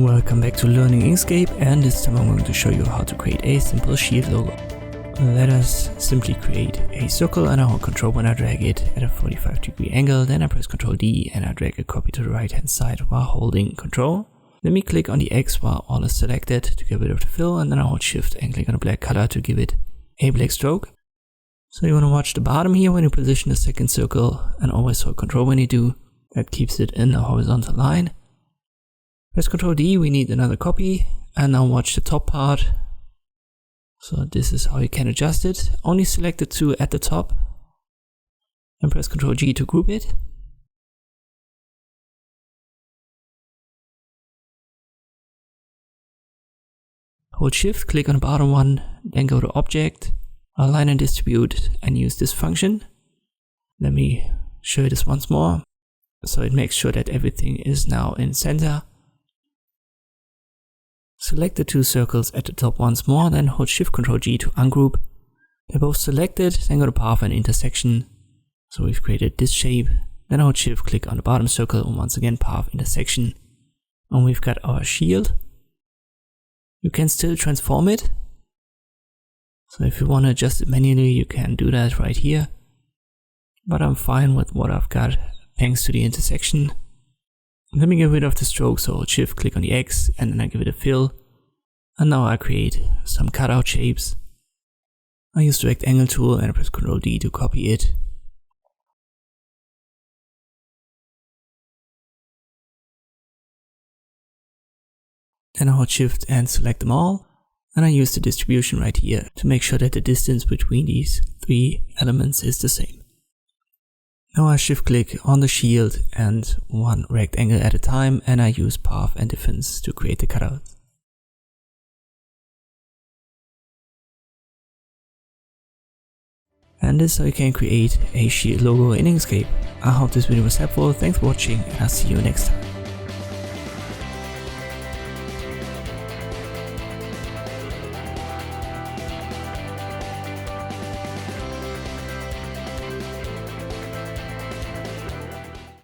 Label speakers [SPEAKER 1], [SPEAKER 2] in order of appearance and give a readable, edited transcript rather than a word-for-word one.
[SPEAKER 1] Welcome back to Learning Inkscape, and this time I'm going to show you how to create a simple shield logo. Let us simply create a circle, and I hold Ctrl when I drag it at a 45-degree angle, then I press Ctrl D and I drag a copy to the right hand side while holding Ctrl. Let me click on the X while all is selected to get rid of the fill, and then I hold Shift and click on the black color to give it a black stroke. So you want to watch the bottom here when you position the second circle, and always hold Ctrl when you do. That keeps it in a horizontal line. Press Ctrl D, we need another copy, and now watch the top part. So this is how you can adjust it. Only select the two at the top and press Ctrl G to group it. Hold Shift, click on the bottom one, then go to Object, Align and Distribute, and use this function. Let me show you this once more. So it makes sure that everything is now in center. Select the two circles at the top once more, then hold Shift Ctrl G to ungroup. They're both selected, then go to Path and Intersection. So we've created this shape. Then hold Shift, click on the bottom circle, and once again Path Intersection. And we've got our shield. You can still transform it. So if you want to adjust it manually, you can do that right here. But I'm fine with what I've got thanks to the intersection. Let me get rid of the stroke, so hold Shift, click on the X, and then I give it a fill. And now I create some cutout shapes. I use the rectangle tool and I press Ctrl D to copy it. Then I hold Shift and select them all. And I use the distribution right here to make sure that the distance between these three elements is the same. Now I shift click on the shield and one rectangle at a time, and I use Path and Difference to create the cutouts. And this is how you can create a shield logo in Inkscape. I hope this video was helpful, thanks for watching, and I'll see you next time.